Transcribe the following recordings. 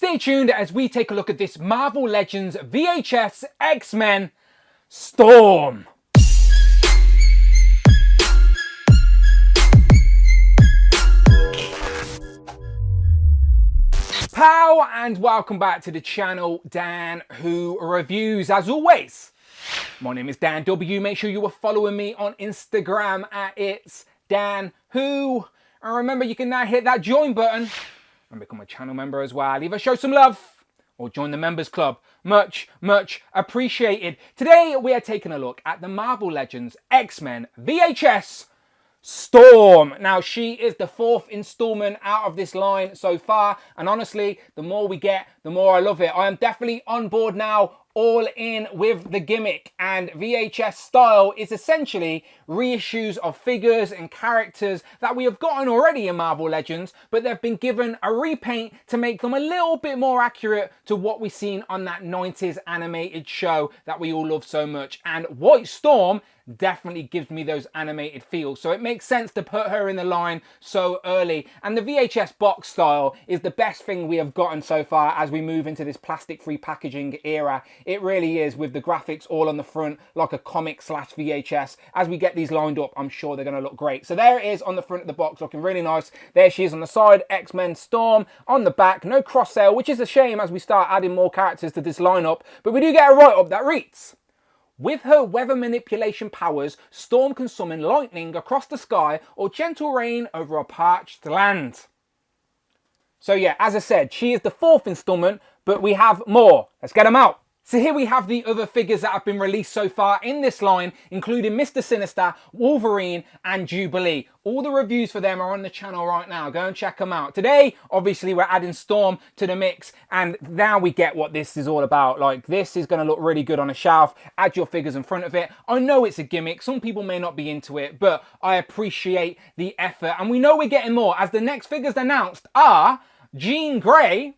Stay tuned as we take a look at this Marvel Legends VHS X-Men Storm. Pow and welcome back to the channel, Dan Who Reviews. As always, my name is Dan W. Make sure you are following me on Instagram at It's Dan Who. And remember, you can now hit that join button and become a channel member as well. Either show some love or join the members club. Much appreciated. Today we are taking a look at the Marvel Legends X-Men VHS Storm. Now, she is the fourth installment out of this line so far, and honestly, the more we get, the more I love it. I am definitely on board now, all in with the gimmick, and VHS style is essentially reissues of figures and characters that we have gotten already in Marvel Legends, but they've been given a repaint to make them a little bit more accurate to what we've seen on that 90s animated show that we all love so much. And White Storm definitely gives me those animated feels, so it makes sense to put her in the line so early. And the VHS box style is the best thing we have gotten so far as we move into this plastic-free packaging era. It really is, with the graphics all on the front like a comic slash VHS. As we get these lined up, I'm sure they're going to look great. So there it is on the front of the box, looking really nice. There she is on the side, X-Men Storm. On the back, no cross sale, which is a shame as we start adding more characters to this lineup, but we do get a write-up that reads: with her weather manipulation powers, Storm can summon lightning across the sky or gentle rain over a parched land. So yeah, as I said, she is the fourth installment, but we have more. Let's get them out. So here we have the other figures that have been released so far in this line, including Mr. Sinister, Wolverine, and Jubilee. All the reviews for them are on the channel right now. Go and check them out. Today, obviously, we're adding Storm to the mix, and now we get what this is all about. Like, this is going to look really good on a shelf. Add your figures in front of it. I know it's a gimmick. Some people may not be into it, but I appreciate the effort. And we know we're getting more, as the next figures announced are Jean Grey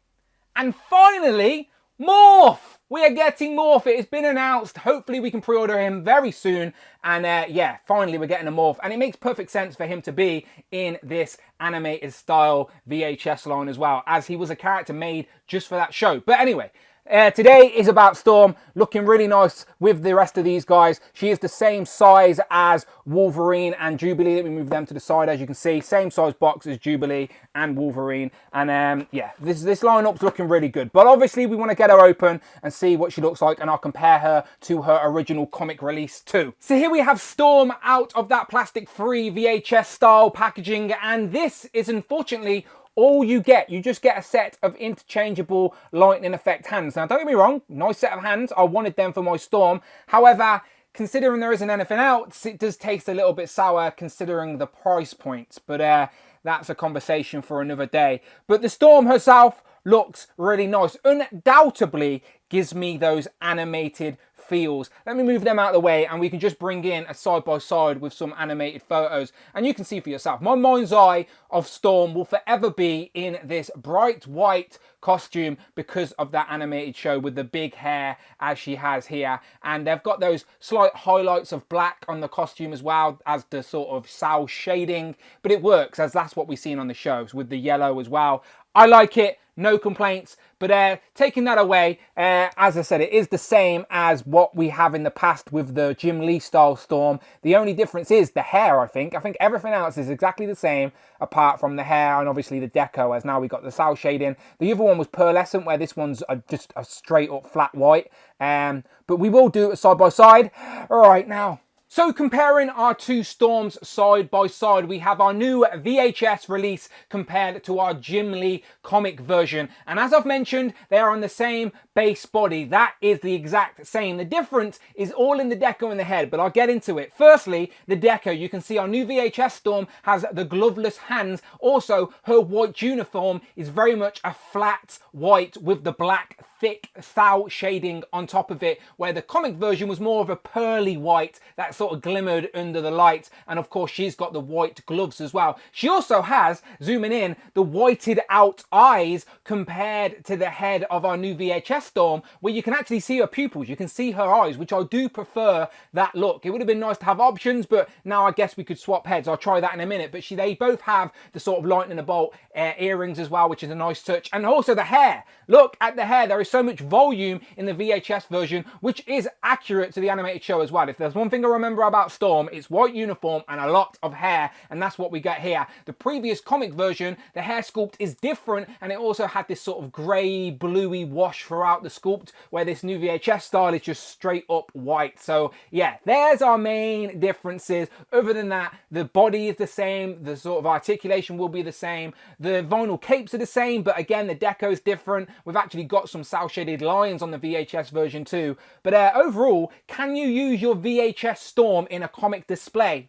and finally Morph. We are getting Morph. It has been announced. Hopefully we can pre-order him very soon. And yeah, finally we're getting a Morph. And it makes perfect sense for him to be in this animated style VHS line as well, as he was a character made just for that show. But anyway, today is about Storm, looking really nice with the rest of these guys. She is the same size as Wolverine and Jubilee. Let me move them to the side, as you can see. Same size box as Jubilee and Wolverine. And yeah, this lineup's looking really good. But obviously we want to get her open and see what she looks like, and I'll compare her to her original comic release too. So here we have Storm out of that plastic-free VHS style packaging, and this is unfortunately all you get. You just get a set of interchangeable lightning effect hands. Now, don't get me wrong, nice set of hands. I wanted them for my Storm. However, considering there isn't anything else, it does taste a little bit sour considering the price points. But that's a conversation for another day. But the Storm herself looks really nice. Undoubtedly gives me those animated feels. Let me move them out of the way and we can just bring in a side-by-side with some animated photos, and you can see for yourself. My mind's eye of Storm will forever be in this bright white costume because of that animated show with the big hair as she has here, and they've got those slight highlights of black on the costume as well as the sort of cel shading, but it works as that's what we've seen on the shows with the yellow as well. I like it, no complaints, but taking that away, as I said, it is the same as what we have in the past with the Jim Lee style Storm. The only difference is the hair, I think. I think everything else is exactly the same apart from the hair and obviously the deco, as now we got the cel shading. The other one was pearlescent, where this one's just a straight up flat white. But we will do it side by side. All right, now. So comparing our two Storms side by side, we have our new VHS release compared to our Jim Lee comic version. And as I've mentioned, they are on the same base body. That is the exact same. The difference is all in the deco and the head, but I'll get into it. Firstly, the deco. You can see our new VHS Storm has the gloveless hands. Also, her white uniform is very much a flat white with the black thick thou shading on top of it, where the comic version was more of a pearly white that sort of glimmered under the light. And of course, she's got the white gloves as well. She also has, zooming in, the whited out eyes compared to the head of our new VHS Storm, where you can actually see her pupils. You can see her eyes, which I do prefer that look. It would have been nice to have options, but now I guess we could swap heads. I'll try that in a minute. But they both have the sort of lightning bolt earrings as well, which is a nice touch. And also the hair. Look at the hair. There is so much volume in the VHS version, which is accurate to the animated show as well. If there's one thing I remember about Storm, it's white uniform and a lot of hair, and that's what we get here. The previous comic version, the hair sculpt is different, and it also had this sort of grey, bluey wash throughout the sculpt, where this new VHS style is just straight up white. So yeah, there's our main differences. Other than that, the body is the same, the sort of articulation will be the same, the vinyl capes are the same, but again, the deco is different. We've actually got some cel shaded lines on the VHS version too. But overall, can you use your VHS Storm in a comic display?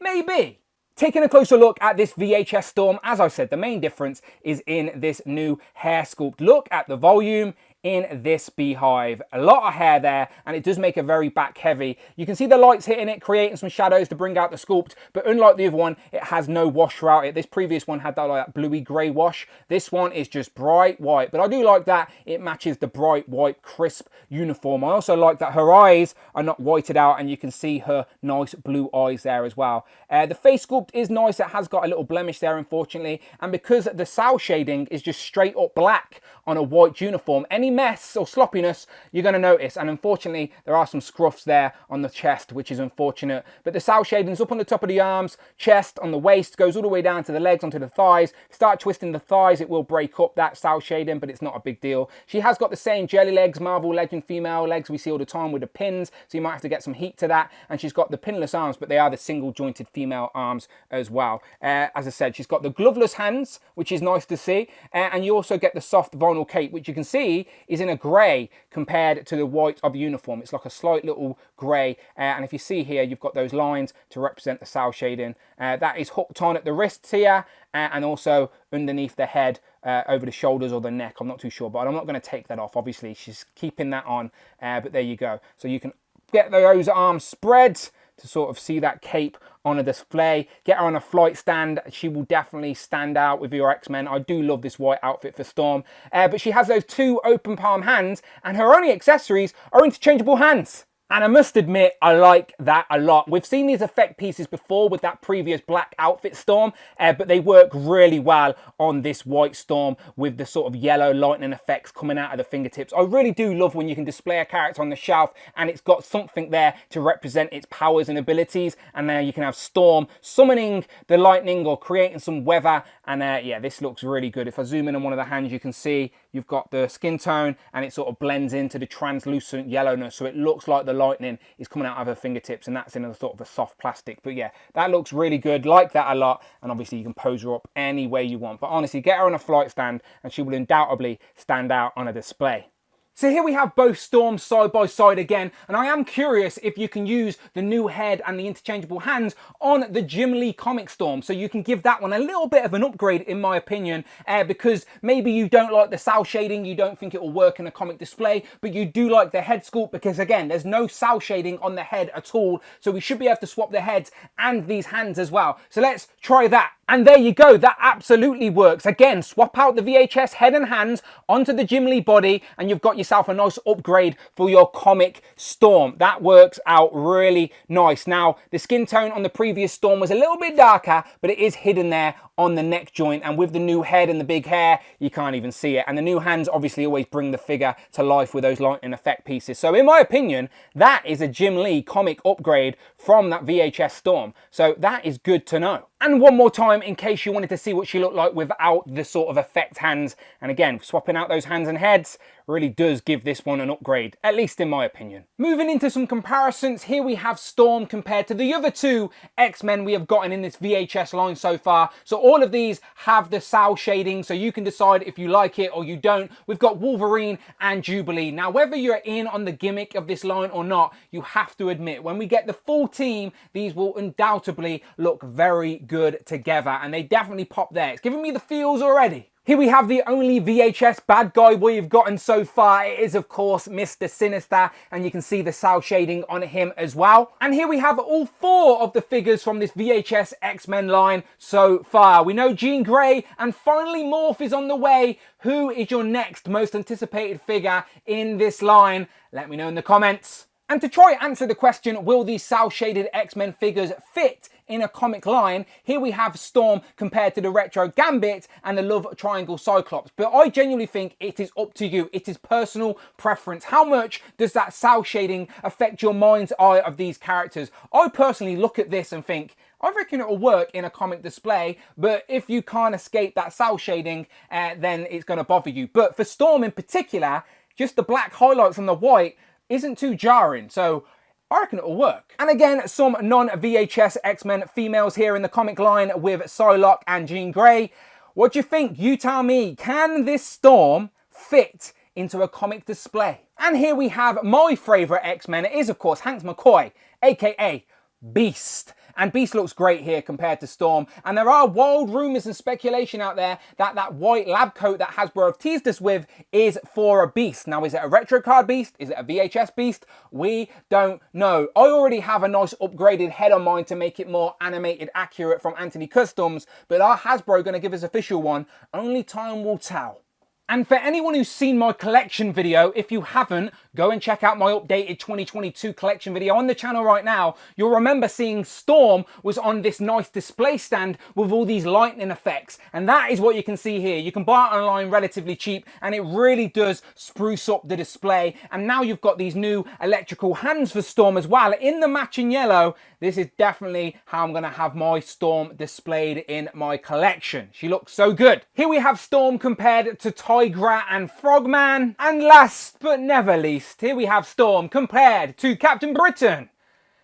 Maybe. Taking a closer look at this VHS Storm, as I said, the main difference is in this new hair sculpt. Look at the volume in this beehive. A lot of hair there, and it does make it very back heavy. You can see the lights hitting it, creating some shadows to bring out the sculpt, but unlike the other one, it has no wash throughout it. This previous one had that like that bluey grey wash. This one is just bright white, but I do like that it matches the bright white crisp uniform. I also like that her eyes are not whited out, and you can see her nice blue eyes there as well. The face sculpt is nice. It has got a little blemish there, unfortunately, and because the cel shading is just straight up black on a white uniform, any mess or sloppiness you're going to notice. And unfortunately, there are some scruffs there on the chest, which is unfortunate. But the cel shading's up on the top of the arms, chest, on the waist, goes all the way down to the legs, onto the thighs. Start twisting the thighs, it will break up that cel shading, but it's not a big deal. She has got the same jelly legs, Marvel Legend female legs we see all the time with the pins, so you might have to get some heat to that. And she's got the pinless arms, but they are the single jointed female arms as well. As I said, she's got the gloveless hands, which is nice to see, and you also get the soft vinyl cape, which you can see is in a grey compared to the white of the uniform. It's like a slight little grey, and if you see here, you've got those lines to represent the cel shading. That is hooked on at the wrists here, and also underneath the head, over the shoulders or the neck. I'm not too sure, but I'm not going to take that off. Obviously, she's keeping that on, but there you go. So you can get those arms spread to sort of see that cape on a display. Get her on a flight stand. She will definitely stand out with your X-Men. I do love this white outfit for Storm. But she has those two open palm hands, and her only accessories are interchangeable hands. And I must admit, I like that a lot. We've seen these effect pieces before with that previous black outfit Storm, but they work really well on this white Storm with the sort of yellow lightning effects coming out of the fingertips. I really do love when you can display a character on the shelf and it's got something there to represent its powers and abilities. And now you can have Storm summoning the lightning or creating some weather. And yeah, this looks really good. If I zoom in on one of the hands, you can see you've got the skin tone and it sort of blends into the translucent yellowness. So it looks like the lightning is coming out of her fingertips, and that's in a sort of a soft plastic. But yeah, that looks really good. Like that a lot. And obviously you can pose her up any way you want. But honestly, get her on a flight stand and she will undoubtedly stand out on a display. So here we have both Storms side by side again, and I am curious if you can use the new head and the interchangeable hands on the Jim Lee comic Storm. So you can give that one a little bit of an upgrade in my opinion, because maybe you don't like the cel shading, you don't think it will work in a comic display, but you do like the head sculpt because again, there's no cel shading on the head at all. So we should be able to swap the heads and these hands as well. So let's try that. And there you go, that absolutely works. Again, swap out the VHS head and hands onto the Jim Lee body and you've got yourself a nice upgrade for your comic Storm. That works out really nice. Now, the skin tone on the previous Storm was a little bit darker, but it is hidden there on the neck joint, and with the new head and the big hair, you can't even see it. And the new hands obviously always bring the figure to life with those lightning effect pieces. So in my opinion, that is a Jim Lee comic upgrade from that VHS Storm. So that is good to know. And one more time, in case you wanted to see what she looked like without the sort of effect hands. And again, swapping out those hands and heads really does give this one an upgrade, at least in my opinion. Moving into some comparisons, here we have Storm compared to the other two X-Men we have gotten in this VHS line so far. So all of these have the cel shading, so you can decide if you like it or you don't. We've got Wolverine and Jubilee. Now, whether you're in on the gimmick of this line or not, you have to admit, when we get the full team, these will undoubtedly look very good together, and they definitely pop there. It's giving me the feels already. Here we have the only VHS bad guy we've gotten so far. It is, of course, Mr. Sinister, and you can see the cel shading on him as well. And here we have all 4 of the figures from this VHS X-Men line so far. We know Jean Grey, and finally Morph is on the way. Who is your next most anticipated figure in this line? Let me know in the comments. And to try and answer the question, will these cel-shaded X-Men figures fit in a comic line, here we have Storm compared to the retro Gambit and the Love Triangle Cyclops. But I genuinely think it is up to you. It is personal preference. How much does that cel shading affect your mind's eye of these characters? I personally look at this and think, I reckon it'll work in a comic display, but if you can't escape that cel shading, then it's going to bother you. But for Storm in particular, just the black highlights on the white isn't too jarring, so I reckon it'll work. And again, some non-VHS X-Men females here in the comic line with Psylocke and Jean Grey. What do you think? You tell me. Can this Storm fit into a comic display? And here we have my favourite X-Men. It is, of course, Hank McCoy, aka Beast. And Beast looks great here compared to Storm. And there are wild rumours and speculation out there that that white lab coat that Hasbro have teased us with is for a Beast. Now, is it a retro card Beast? Is it a VHS Beast? We don't know. I already have a nice upgraded head on mine to make it more animated accurate from Anthony Customs. But are Hasbro going to give us an official one? Only time will tell. And for anyone who's seen my collection video, if you haven't, go and check out my updated 2022 collection video on the channel right now. You'll remember seeing Storm was on this nice display stand with all these lightning effects. And that is what you can see here. You can buy it online relatively cheap, and it really does spruce up the display. And now you've got these new electrical hands for Storm as well in the matching yellow. This is definitely how I'm going to have my Storm displayed in my collection. She looks so good. Here we have Storm compared to Tigra and Frogman. And last but never least, here we have Storm compared to Captain Britain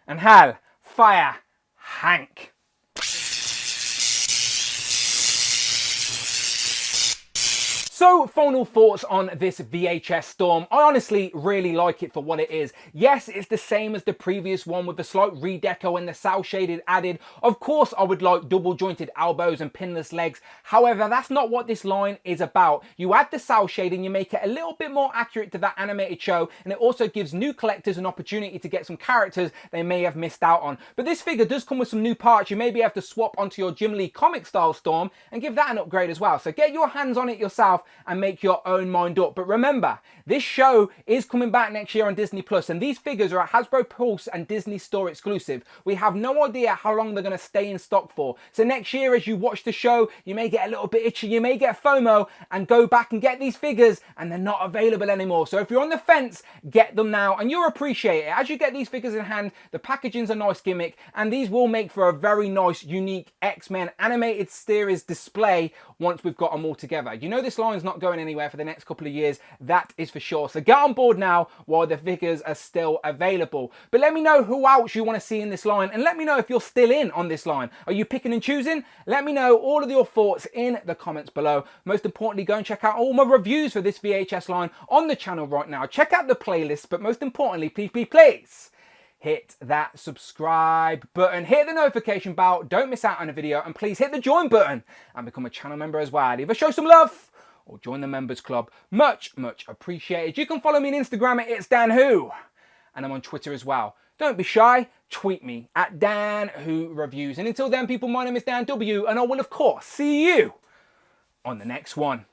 and Hellfire Hank. So, final thoughts on this VHS Storm. I honestly really like it for what it is. Yes, it's the same as the previous one with the slight redeco and the cel shaded added. Of course, I would like double jointed elbows and pinless legs. However, that's not what this line is about. You add the cel shading, you make it a little bit more accurate to that animated show, and it also gives new collectors an opportunity to get some characters they may have missed out on. But this figure does come with some new parts. You may be able to swap onto your Jim Lee comic style Storm and give that an upgrade as well. So get your hands on it yourself and make your own mind up. But remember, this show is coming back next year on Disney Plus, and these figures are a Hasbro Pulse and Disney Store exclusive. We have no idea how long they're going to stay in stock for. So next year, as you watch the show, you may get a little bit itchy, you may get FOMO and go back and get these figures, and they're not available anymore. So if you're on the fence, get them now and you'll appreciate it. As you get these figures in hand, the packaging's a nice gimmick, and these will make for a very nice, unique X-Men animated series display once we've got them all together. You know this line's not going anywhere for the next couple of years, that is for sure. So get on board now while the figures are still available. But let me know who else you want to see in this line, and let me know if you're still in on this line. Are you picking and choosing? Let me know all of your thoughts in the comments below. Most importantly, go and check out all my reviews for this VHS line on the channel right now. Check out the playlist, but most importantly, please hit that subscribe button, hit the notification bell, don't miss out on a video, and please hit the join button and become a channel member as well. Either show some love or join the members club. Much appreciated. You can follow me on Instagram at itsdanwho, and I'm on Twitter as well. Don't be shy, tweet me at DanWhoReviews. And until then, people, my name is Dan W, and I will of course see you on the next one.